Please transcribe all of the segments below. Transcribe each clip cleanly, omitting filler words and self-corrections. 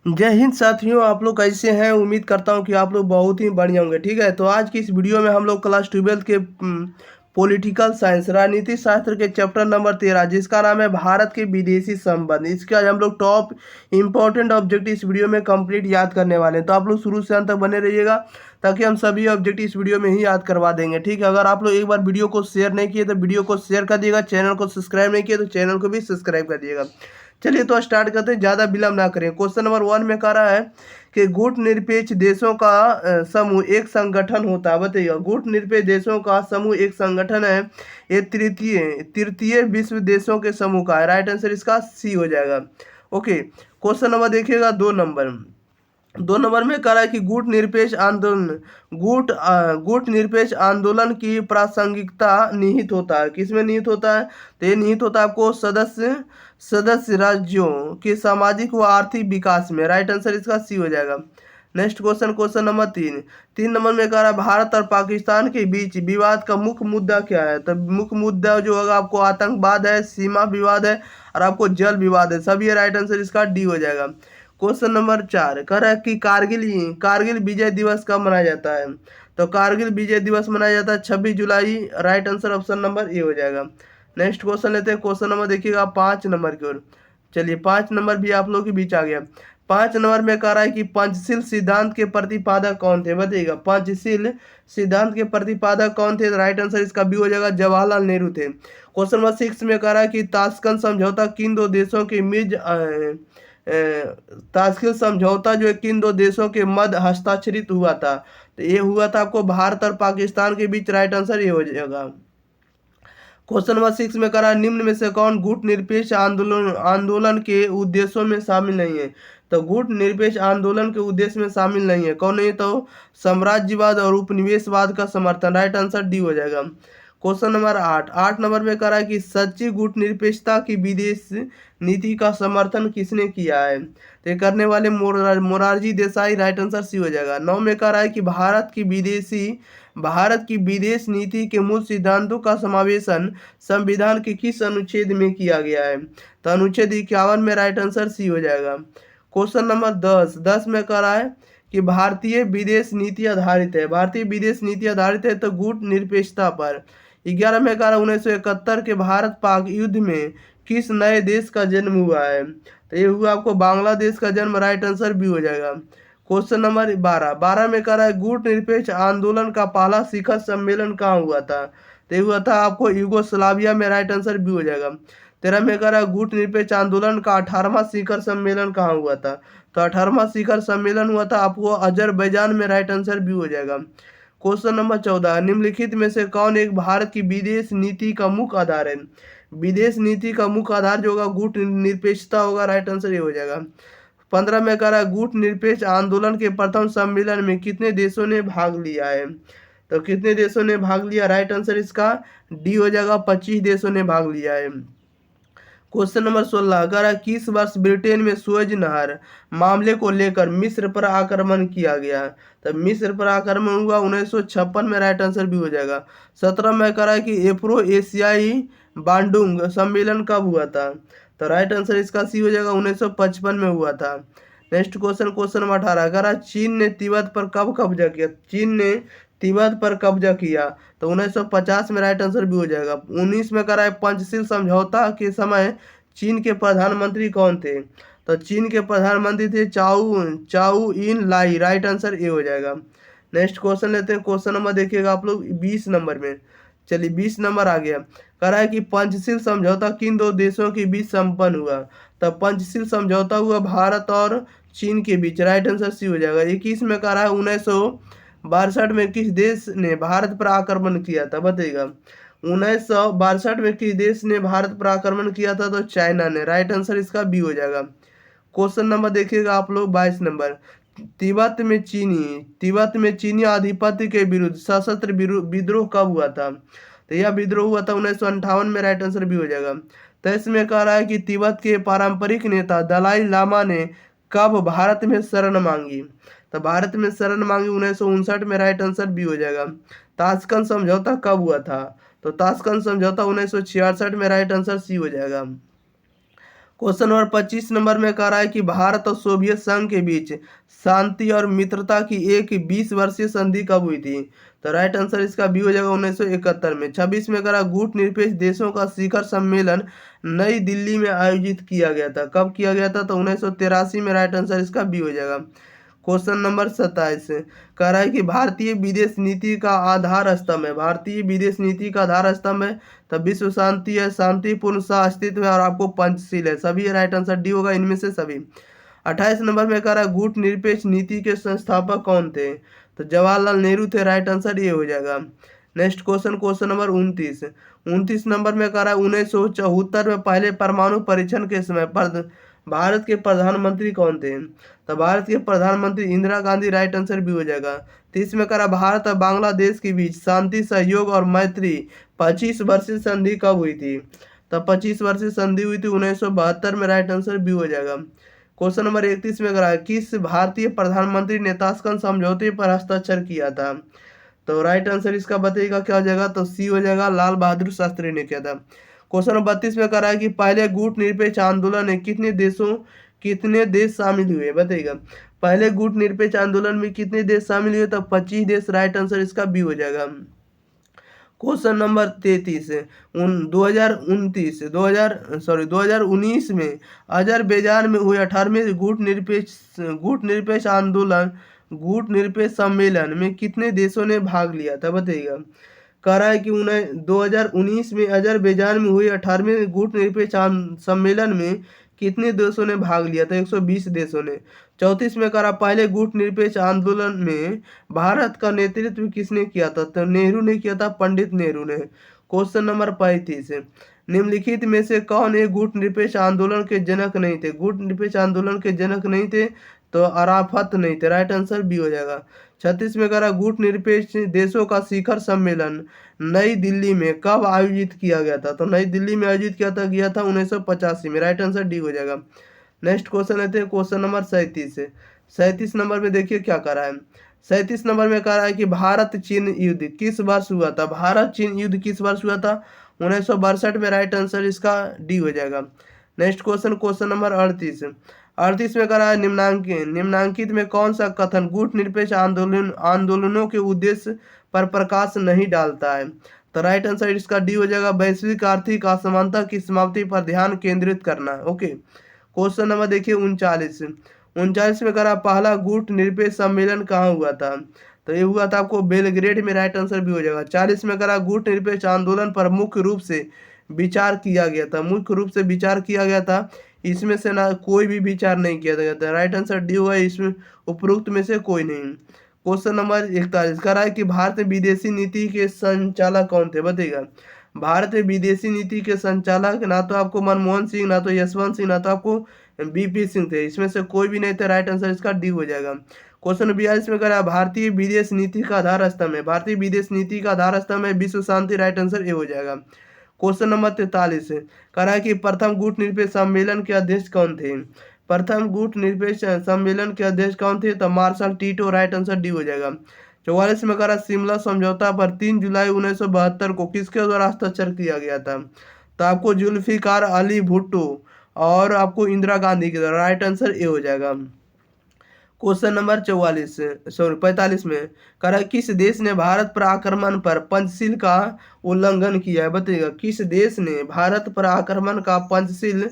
जय हिंद साथियों, आप लोग कैसे हैं। उम्मीद करता हूं कि आप लोग बहुत ही बढ़िया होंगे। ठीक है, तो आज की इस वीडियो में हम लोग क्लास 12 के पॉलिटिकल साइंस राजनीति शास्त्र के चैप्टर नंबर 13 जिसका नाम है भारत के विदेशी संबंध, इसके आज हम लोग टॉप इंपॉर्टेंट ऑब्जेक्टिव इस वीडियो में कंप्लीट याद करने वाले हैं। तो आप लोग शुरू से अंत तक बने रहिएगा ताकि हम सभी ऑब्जेक्टिव इस वीडियो में ही याद करवा देंगे। ठीक है, अगर आप लोग एक बार वीडियो को शेयर नहीं किए तो वीडियो को शेयर कर दिएगा, चैनल को सब्सक्राइब नहीं किए तो चैनल को भी सब्सक्राइब कर दिएगा। चलिए तो स्टार्ट करते हैं, ज़्यादा विलंब ना करें। क्वेश्चन नंबर 1 में कह रहा है कि गुट निरपेक्ष देशों का समूह एक संगठन होता है। बताइए, गुट निरपेक्ष देशों का समूह एक संगठन है। ये तृतीय तृतीय विश्व देशों के समूह का है। राइट आंसर इसका सी हो जाएगा। ओके, क्वेश्चन नंबर देखिएगा 2 नंबर में कह रहा है कि गुट निरपेक्ष आंदोलन की प्रासंगिकता निहित होता है। किसमें निहित होता है? तो ये निहित होता है आपको सदस्य सदस्य राज्यों के सामाजिक व आर्थिक विकास में। राइट आंसर इसका सी हो जाएगा। Next question, question number 3 number में कह रहा है भारत और पाकिस्तान के बीच विवाद का मुख्य मुद्दा क्या है? तो मुख्य मुद्दा जो होगा आपको आतंकवाद है, सीमा विवाद है और आपको जल विवाद है। सभी राइट आंसर इसका डी हो जाएगा। क्वेश्चन नंबर 4 कह रहा है कि कारगिल विजय दिवस कब मनाया जाता है? तो कारगिल विजय दिवस मनाया जाता है 26 जुलाई। Right answer option number A हो जाएगा। नेक्स्ट क्वेश्चन लेते हैं। क्वेश्चन नंबर देखिएगा 5 नंबर की ओर। चलिए 5 नंबर भी आप लोग के बीच आ गया। 5 नंबर में कह रहा है कि पंचशील सिद्धांत के प्रतिपादक कौन थे? बताइएगा, पंचशील सिद्धांत के प्रतिपादक कौन थे? राइट आंसर इसका बी हो जाएगा, जवाहरलाल नेहरू थे। क्वेश्चन नंबर 6 में कह रहा है कि ताशकंद समझौता किन दो देशों के ताशकंद समझौता जो है किन दो देशों के मध्य हस्ताक्षरित हुआ था? तो ये हुआ था आपको भारत और पाकिस्तान के बीच। राइट आंसर ये हो जाएगा। क्वेश्चन नंबर 6 में करा निम्न में से कौन गुट निरपेक्ष आंदोलन आंदोलन के उद्देश्यों में शामिल नहीं है? तो गुट निरपेक्ष आंदोलन के उद्देश्य में शामिल नहीं है। कौन नहीं? तो साम्राज्यवाद और उपनिवेशवाद का समर्थन। राइट आंसर डी हो जाएगा। क्वेश्चन नंबर 8 नंबर में करा कि सच्ची गुट निरपेक्षता की विदेश नीति का समर्थन किसने किया है? तो ये करने वाले Morarji Desai. Right answer C हो जाएगा। 9 में कह रहा है कि भारत की विदेश नीति के मूल सिद्धांतों का समावेशन संविधान के किस अनुच्छेद में किया गया है? तो अनुच्छेद 51 में। राइट आंसर सी हो जाएगा। क्वेश्चन नंबर 10 में कह रहा है कि भारतीय विदेश नीति आधारित है। भारतीय विदेश नीति आधारित है तो गुट निरपेक्षता पर। 11 में कह रहा है 1971 के भारत पाक युद्ध में किस नए देश का जन्म हुआ है? तो ये हुआ आपको बांग्लादेश का जन्म। राइट आंसर भी हो जाएगा। क्वेश्चन नंबर 12 में कह रहा है गुट निरपेक्ष आंदोलन का पहला शिखर सम्मेलन कहाँ हुआ था? तो ये हुआ था आपको यूगोस्लाविया में। राइट आंसर भी हो जाएगा। 13 में कह रहा है गुट निरपेक्ष आंदोलन का 18वां शिखर सम्मेलन कहाँ हुआ था? तो 18वां शिखर सम्मेलन हुआ था आपको अजरबैजान में। राइट आंसर भी हो जाएगा। क्वेश्चन नंबर 14 निम्नलिखित में से कौन एक भारत की विदेश नीति का मुख्य आधार है? विदेश नीति का मुख्य आधार जो होगा गुट निरपेक्षता होगा। राइट आंसर ये हो जाएगा। 15 में कह रहा है गुट निरपेक्ष आंदोलन के प्रथम सम्मेलन में कितने देशों ने भाग लिया है? तो कितने देशों ने भाग लिया? राइट आंसर इसका डी हो जाएगा, 25 देशों ने भाग लिया है। क्वेश्चन नंबर 16 अगर किस वर्ष ब्रिटेन में सुएज नहर मामले को लेकर मिस्र पर आक्रमण किया गया? तो मिस्र पर आक्रमण हुआ 1956 में। राइट आंसर भी हो जाएगा। 17 में कह रहा है कि एफ्रो एशियाई बांडुंग सम्मेलन कब हुआ था? तो राइट आंसर इसका सी हो जाएगा, 1955 में हुआ था। नेक्स्ट क्वेश्चन, क्वेश्चन नंबर 18 अगर चीन ने तिब्बत पर कब कब्जा किया? चीन ने तिब्बत पर कब्जा किया तो 1950 में। राइट आंसर भी हो जाएगा। 19 में करा है पंचशील समझौता के समय चीन के प्रधानमंत्री कौन थे? तो चीन के प्रधानमंत्री थे चाउ चाउ इन लाई। राइट आंसर ए हो जाएगा। नेक्स्ट क्वेश्चन लेते हैं। क्वेश्चन नंबर देखिएगा आप लोग 20 नंबर में। चलिए 20 नंबर आ गया। कह रहा है कि पंचशील समझौता किन दो देशों के बीच संपन्न हुआ? तब पंचशील समझौता हुआ भारत और चीन के बीच। राइट आंसर सी हो जाएगा। 21 में कह रहा है 1962 में किस देश ने भारत पर आक्रमण किया था? बताइएगा, 1962 में किस देश ने भारत पर आक्रमण किया था? तो चाइना ने। राइट आंसर इसका बी हो जाएगा। क्वेश्चन नंबर देखिएगा आप लोग 22 नंबर। तिब्बत में चीनी आधिपत्य के विरुद्ध सशस्त्र विद्रोह कब हुआ था? तो यह विद्रोह हुआ था 1958 में। राइट आंसर भी हो जाएगा। 23 में कह रहा है कि तिब्बत के पारंपरिक नेता दलाई लामा ने कब भारत में शरण मांगी? तो भारत में शरण मांगी 1959 में। राइट आंसर बी हो जाएगा। ताशकंद समझौता कब हुआ था? तो ताशकंद समझौता 1966 में। राइट आंसर सी हो जाएगा। क्वेश्चन नंबर 25 नंबर में कह रहा है कि भारत और सोवियत संघ के बीच शांति और मित्रता की एक 20 वर्षीय संधि कब हुई थी? तो राइट आंसर इसका बी हो जाएगा 1971 में। 26 में कह रहा गुट निरपेक्ष देशों का शिखर सम्मेलन नई दिल्ली में आयोजित किया गया था। कब किया गया था? तो 1983 में। राइट आंसर इसका बी हो जाएगा। क्वेश्चन नंबर 27 कह रहा है कि भारतीय विदेश नीति का आधार स्तंभ है। भारतीय विदेश नीति का आधार स्तंभ है तो विश्व शांति है, शांतिपूर्ण सह अस्तित्व है और आपको पंचशील है। सभी राइट आंसर डी होगा इनमें से सभी। 28 नंबर में कह रहा है गुट निरपेक्ष नीति के संस्थापक कौन थे? तो जवाहरलाल नेहरू थे। राइट आंसर ये हो जाएगा। Next question, question number 29 number में कह रहा है 1974 में पहले परमाणु परीक्षण के समय पर भारत के प्रधानमंत्री कौन थे? तो भारत के प्रधानमंत्री इंदिरा गांधी। राइट आंसर भी हो जाएगा। 30 में कह रहा भारत और बांग्लादेश के बीच शांति, सहयोग और मैत्री 25 वर्षीय संधि कब हुई थी? तो 25 वर्षीय संधि हुई थी 1972 में। राइट आंसर भी हो जाएगा। क्वेश्चन नंबर 31 में कह रहा है किस भारतीय प्रधानमंत्री ने ताशकंद समझौते पर हस्ताक्षर किया था? तो राइट आंसर इसका बताइएगा क्या हो जाएगा? तो सी हो जाएगा, लाल बहादुर शास्त्री ने किया था। क्वेश्चन नंबर 32 में कह रहा है कि पहले गुट निरपेक्ष आंदोलन में कितने देश शामिल हुए? बताइएगा पहले गुट निरपेक्ष आंदोलन में कितने देश शामिल हुए? तो 25 देश। राइट आंसर इसका बी हो जाएगा। क्वेश्चन नंबर 33 2019 में अजरबैजान में हुए 18वें गुट निरपेक्ष सम्मेलन में कितने देशों ने भाग लिया था? बताइएगा। कह रहा है कि 2019 में अजरबैजान में हुए 18वें गुट निरपेक्ष सम्मेलन में कितने देशों ने भाग लिया था? 120 देशों ने। 34 में कह रहा पहले गुट निरपेक्ष आंदोलन में भारत का नेतृत्व किसने किया था? तो नेहरू ने किया था, पंडित नेहरू ने। क्वेश्चन नंबर 35 निम्नलिखित में से कौन एक गुट निरपेक्ष आंदोलन के जनक नहीं थे? गुट निरपेक्ष आंदोलन के जनक नहीं थे तो अराफत नहीं थे। राइट आंसर बी हो जाएगा। 36 में कह रहा गुट निरपेक्ष देशों का शिखर सम्मेलन नई दिल्ली में कब आयोजित किया गया था? तो नई दिल्ली में आयोजित गया था 1985 में। राइट आंसर डी हो जाएगा। नेक्स्ट क्वेश्चन लेते हैं, क्वेश्चन नंबर 37 नंबर में देखिए क्या कर रहा है। 37 नंबर में कह रहा है कि भारत चीन युद्ध किस वर्ष हुआ था? भारत चीन युद्ध किस वर्ष हुआ था? 1962 में। राइट आंसर इसका डी हो जाएगा। नेक्स्ट क्वेश्चन, क्वेश्चन नंबर 38 में कह रहा है निम्नांकित में कौन सा कथन गुट निरपेक्ष आंदोलनों के उद्देश्य पर प्रकाश नहीं डालता है? तो राइट आंसर इसका डी हो जाएगा, वैश्विक आर्थिक असमानता की समाप्ति पर ध्यान केंद्रित करना। ओके। क्वेश्चन नंबर देखिए 39 में कह रहा पहला गुट निरपेक्ष सम्मेलन कहाँ हुआ था? तो ये हुआ था आपको बेलग्रेड में। राइट आंसर भी हो जाएगा। 40 में कह रहा गुट निरपेक्ष आंदोलन पर मुख्य रूप से विचार किया गया था। मुख्य रूप से विचार किया गया था, इसमें से ना कोई भी विचार नहीं किया गया था। राइट आंसर डी हुआ, इसमें उपरोक्त में से कोई नहीं। क्वेश्चन नंबर 41 कह रहा है कि भारत में विदेशी नीति के संचालक कौन थे? बताइएगा। भारत में विदेशी नीति के संचालक ना तो आपको मनमोहन सिंह, ना तो यशवंत सिंह, ना तो आपको बीपी सिंह थे। इसमें से कोई भी नहीं थे। राइट आंसर इसका डी हो जाएगा। क्वेश्चन 42 में कह रहा है भारतीय विदेश नीति का आधार स्तंभ है। भारतीय विदेश नीति का आधार स्तंभ है विश्व शांति। राइट आंसर ए हो जाएगा। क्वेश्चन नंबर 43 कह रहा है कि प्रथम गुट निरपेक्ष सम्मेलन के अध्यक्ष कौन थे? प्रथम गुट निरपेक्ष सम्मेलन के अध्यक्ष कौन थे? तो Marshal Tito. Right answer D हो जाएगा। 44 में कह रहा शिमला समझौता पर 3 जुलाई 1972 को किसके द्वारा हस्ताक्षर किया गया था? तो आपको जुल्फिकार अली भुट्टो और आपको इंदिरा गांधी के द्वारा। राइट आंसर ए हो जाएगा। क्वेश्चन नंबर 45 में कह रहा है किस देश ने भारत पर आक्रमण पर पंचशील का उल्लंघन किया है? बताइएगा किस देश ने भारत पर आक्रमण का पंचशील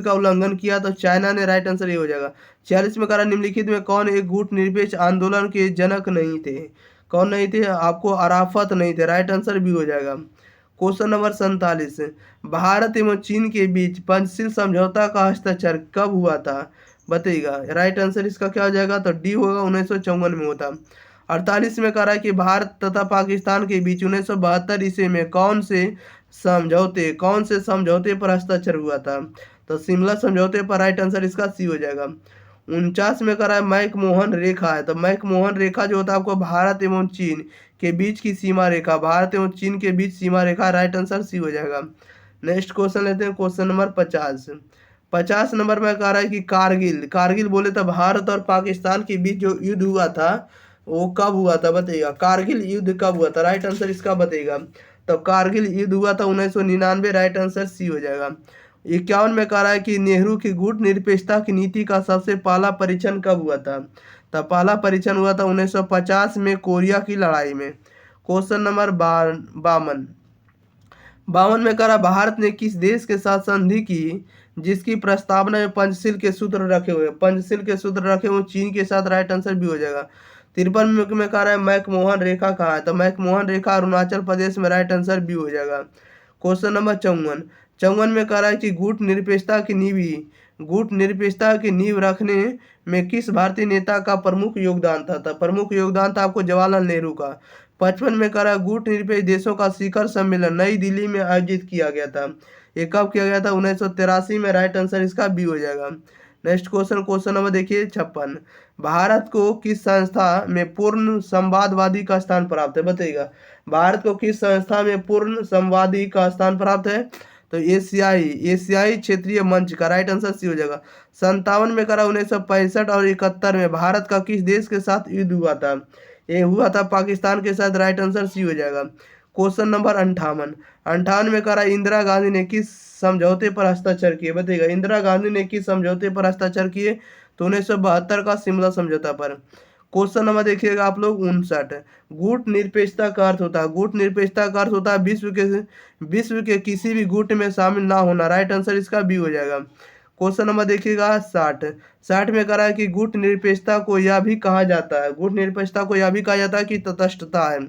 का उल्लंघन किया? तो चाइना ने। राइट आंसर ये हो जाएगा। 46 में कह रहा निम्नलिखित में कौन एक गुट निरपेक्ष आंदोलन के जनक नहीं थे? कौन नहीं थे? आपको अराफत नहीं थे। राइट आंसर भी हो जाएगा। क्वेश्चन नंबर 47 भारत एवं चीन के बीच पंचशील समझौता का हस्ताक्षर कब हुआ था? बताइएगा। राइट आंसर इसका क्या हो जाएगा? तो डी होगा, 1954 में होता। 48 में कह रहा है कि भारत तथा पाकिस्तान के बीच 1972 ईस्वी में कौन से समझौते पर हस्ताक्षर हुआ था? तो शिमला समझौते पर। राइट आंसर इसका सी हो जाएगा। 49 में कह रहा है मैकमोहन रेखा है। तो मैकमोहन रेखा जो होता है आपको भारत एवं चीन के बीच की सीमा रेखा, भारत एवं चीन के बीच सीमा रेखा। राइट आंसर सी हो जाएगा। नेक्स्ट क्वेश्चन लेते हैं, क्वेश्चन नंबर 50 नंबर में कह रहा है कि कारगिल बोले तो भारत और पाकिस्तान के बीच जो युद्ध हुआ था वो कब हुआ था? बताइएगा कारगिल युद्ध कब हुआ था? राइट आंसर इसका बताइएगा। तो कारगिल युद्ध हुआ था 1999। राइट आंसर सी हो जाएगा। 51 में कह रहा है कि नेहरू की गुट निरपेक्षता की नीति का सबसे पहला परीक्षण कब हुआ था? तो पहला परीक्षण हुआ था 1950 में, कोरिया की लड़ाई में। क्वेश्चन नंबर 52 52 में कह रहा भारत ने किस देश के साथ संधि की जिसकी प्रस्तावना में पंचशील के सूत्र रखे हुए? पंचशील के सूत्र रखे हुए चीन के साथ, राइट आंसर भी हो जाएगा। 53 में कह रहा है मैकमोहन रेखा कहाँ है? तो मैकमोहन रेखा अरुणाचल प्रदेश में, राइट आंसर भी हो जाएगा। क्वेश्चन नंबर 54 में कह रहा है कि गुट निरपेक्षता की नींव रखने में किस भारतीय नेता का प्रमुख योगदान था? प्रमुख योगदान था आपको जवाहरलाल नेहरू का। 55 में कह रहा है गुट निरपेक्ष देशों का शिखर सम्मेलन नई दिल्ली में आयोजित किया गया था। ये कब किया गया था? 1983 में, राइट आंसर इसका बी हो जाएगा। नेक्स्ट क्वेश्चन नंबर देखिए 56। भारत को किस संस्था में पूर्ण संवादवादी का स्थान प्राप्त है? बताइएगा, भारत को किस संस्था में पूर्ण संवादी का स्थान प्राप्त है? तो एशियाई क्षेत्रीय मंच का, राइट आंसर सी हो जाएगा। 57 में करा 1965 और 71 में भारत का किस देश के साथ युद्ध हुआ था? ये हुआ था पाकिस्तान के साथ, राइट आंसर सी हो जाएगा। क्वेश्चन नंबर 58 में करा इंदिरा गांधी ने किस समझौते पर हस्ताक्षर किए? बताइएगा, इंदिरा गांधी ने किस समझौते पर हस्ताक्षर किए? तो 1972 का शिमला समझौता पर। क्वेश्चन नंबर देखिएगा आप लोग 59। गुट निरपेक्षता का अर्थ होता है, गुट निरपेक्षता का अर्थ होता है विश्व के किसी भी गुट में शामिल ना होना, राइट आंसर इसका बी हो जाएगा। क्वेश्चन नंबर देखिएगा 60 में कह रहा है कि गुट निरपेक्षता को यह भी कहा जाता है, गुट निरपेक्षता को यह भी कहा जाता है कि तटस्थता है।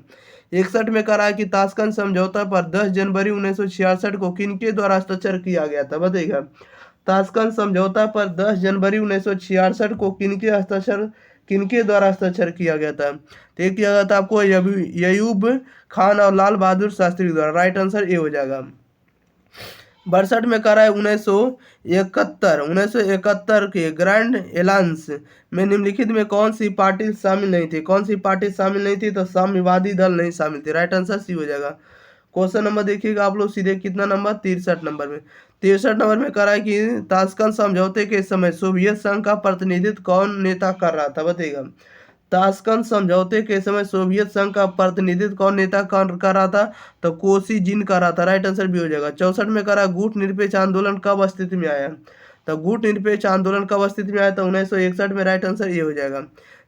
61 में कह रहा है कि ताशकंद समझौता पर 10 जनवरी 1966 को किनके द्वारा हस्ताक्षर किया गया था? बताइएगा, ताशकंद समझौता पर 10 जनवरी 1966 को किनके द्वारा हस्ताक्षर किया गया था? तो ये किया गया था आपको अयूब खान और लाल बहादुर शास्त्री द्वारा, राइट आंसर ए हो जाएगा। 62 में कह रहा है 1971 के ग्रैंड एलायंस में निम्नलिखित में कौन सी पार्टी शामिल नहीं थी? कौन सी पार्टी शामिल नहीं थी? तो साम्यवादी दल नहीं शामिल थी, राइट आंसर सी हो जाएगा। क्वेश्चन नंबर देखिएगा आप लोग सीधे कितना नंबर 63 नंबर में। 63 नंबर में कह रहा है कि ताशकंद समझौते के समय सोवियत संघ का प्रतिनिधित्व कौन नेता कर रहा था? बताइएगा, ताशकंद समझौते के समय सोवियत संघ का प्रतिनिधित्व कौन नेता कर रहा था? तो कोसिजिन कर रहा था, राइट आंसर भी हो जाएगा। 64 में कह रहा गुट निरपेक्ष आंदोलन कब अस्तित्व में आया? तो गुट निरपेक्ष आंदोलन कब अस्तित्व में आया? तो 1961 में, राइट आंसर ये हो जाएगा।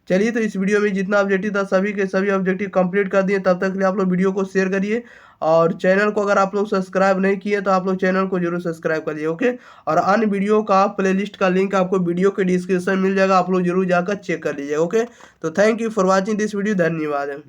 चलिए, तो इस वीडियो में जितना ऑब्जेक्टिव था सभी के सभी ऑब्जेक्टिव कंप्लीट कर दिए। तब तक के लिए आप लोग वीडियो को शेयर करिए और चैनल को अगर आप लोग सब्सक्राइब नहीं किए तो आप लोग चैनल को जरूर सब्सक्राइब करिए, ओके। और अन्य वीडियो का प्लेलिस्ट का लिंक आपको वीडियो के डिस्क्रिप्शन मिल जाएगा, आप लोग जरूर जाकर चेक कर लीजिए, ओके। तो thank you for watching this video, धन्यवाद।